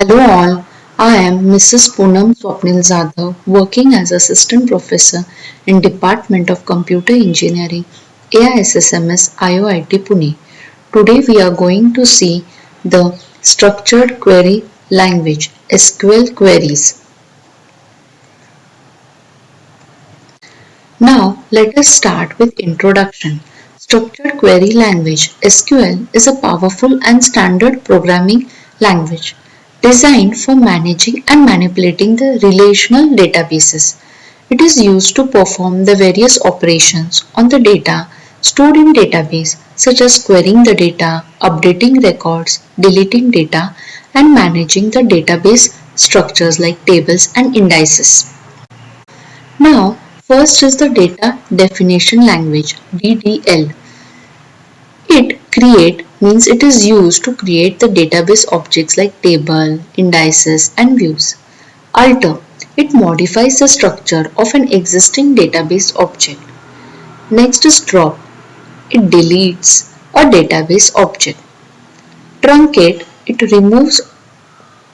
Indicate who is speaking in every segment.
Speaker 1: Hello all, I am Mrs. Poonam Swapnil Zadhav, working as Assistant Professor in Department of Computer Engineering, AISSMS IOIT Pune. Today we are going to see the Structured Query Language SQL queries. Now let us start with introduction. Structured Query Language SQL is a powerful and standard programming language designed for managing and manipulating the relational databases. It is used to perform the various operations on the data stored in database such as querying the data, updating records, deleting data and managing the database structures like tables and indices. Now, first is the Data Definition Language (DDL). It create means it is used to create the database objects like table, indices and views. Alter, it modifies the structure of an existing database object. Next is drop, it deletes a database object. Truncate, it removes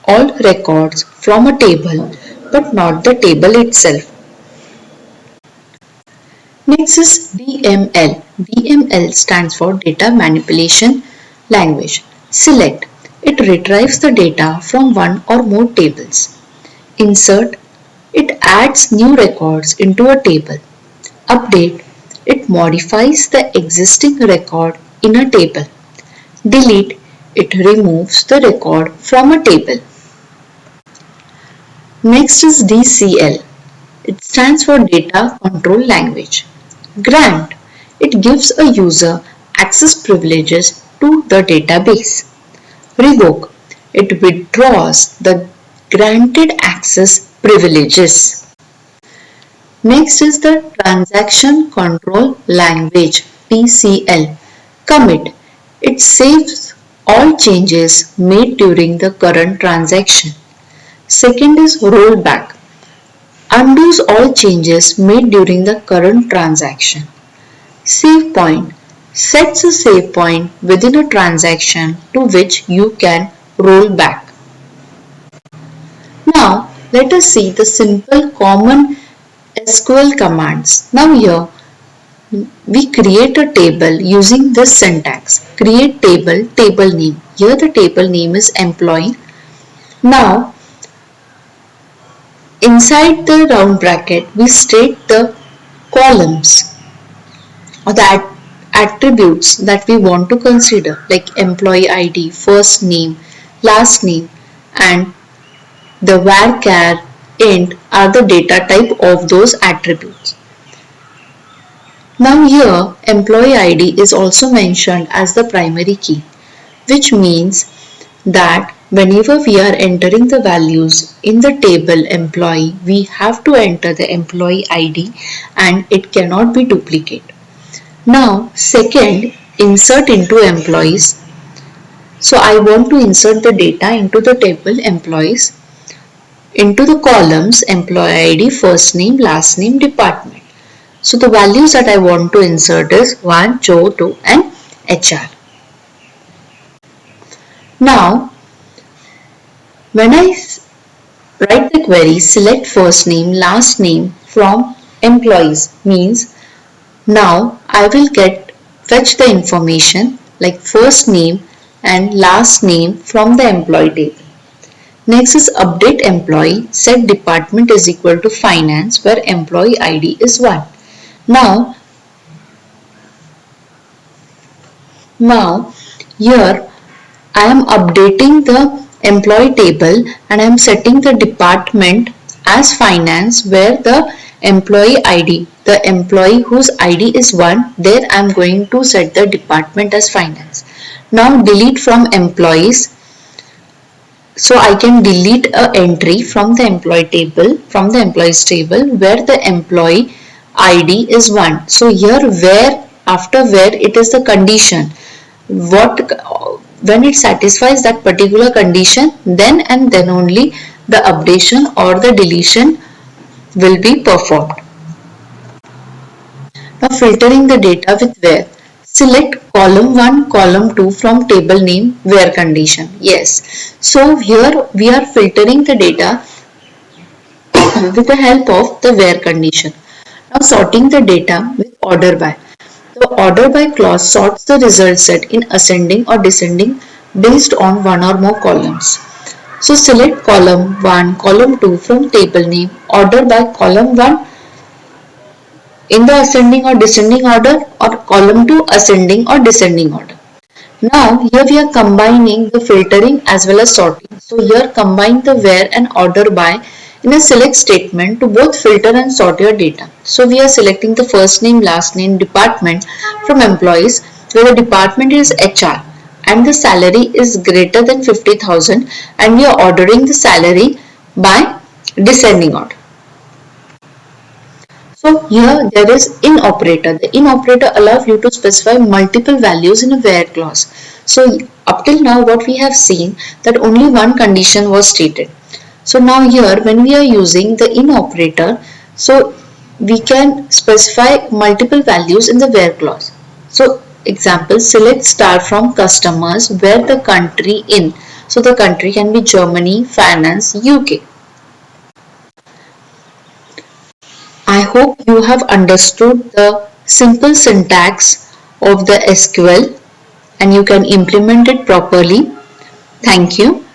Speaker 1: all records from a table but not the table itself. Next is DML. DML stands for Data Manipulation Language. Select. It retrieves the data from one or more tables. Insert. It adds new records into a table. Update. It modifies the existing record in a table. Delete. It removes the record from a table. Next is DCL. It stands for Data Control Language. Grant. It gives a user access privileges to the database. Revoke. It withdraws the granted access privileges. Next is the Transaction Control Language TCL. Commit. It saves all changes made during the current transaction. Second is rollback. Undoes all changes made during the current transaction. Save point sets a save point within a transaction to which you can roll back. Now let us see the simple common SQL commands. Now here we create a table using this syntax. Create table, table name. Here the table name is employee. Now inside the round bracket we state the columns or the attributes that we want to consider like employee ID, first name, last name and the varchar int are the data type of those attributes. Now here employee ID is also mentioned as the primary key, which means that whenever we are entering the values in the table employee, we have to enter the employee ID and it cannot be duplicated. Now second, insert into employees. So I want to insert the data into the table employees, into the columns employee ID, first name, last name, department. So the values that I want to insert is 1, Joe, 2 and HR. Now when I write the query, select first name, last name from employees means now I will fetch the information like first name and last name from the employee table. Next is update employee, set department is equal to finance where employee ID is 1. Now here I am updating the employee table and I am setting the department as finance where the employee ID, the employee whose ID is 1, there I am going to set the department as finance. Now delete from employees. So I can delete a entry from the employee table, from the employees table where the employee ID is 1. So here where, after where it is the condition. When it satisfies that particular condition, then and then only the updation or the deletion will be performed. Now filtering the data with where. Select column 1, column 2 from table name where condition. Yes. So here we are filtering the data with the help of the where condition. Now sorting the data with order by. The order by clause sorts the result set in ascending or descending based on one or more columns. So select column 1, column 2 from table name, order by column 1 in the ascending or descending order, or column 2 ascending or descending order. Now here we are combining the filtering as well as sorting. So here combine the where and order by in a select statement to both filter and sort your data. So we are selecting the first name, last name, department from employees where the department is HR and the salary is greater than 50,000, and we are ordering the salary by descending order. So here there is in operator. The in operator allows you to specify multiple values in a where clause. So up till now what we have seen that only one condition was stated. So now here when we are using the in operator, so we can specify multiple values in the where clause. So example, select star from customers where the country in. So the country can be Germany, France, UK. I hope you have understood the simple syntax of the SQL and you can implement it properly. Thank you.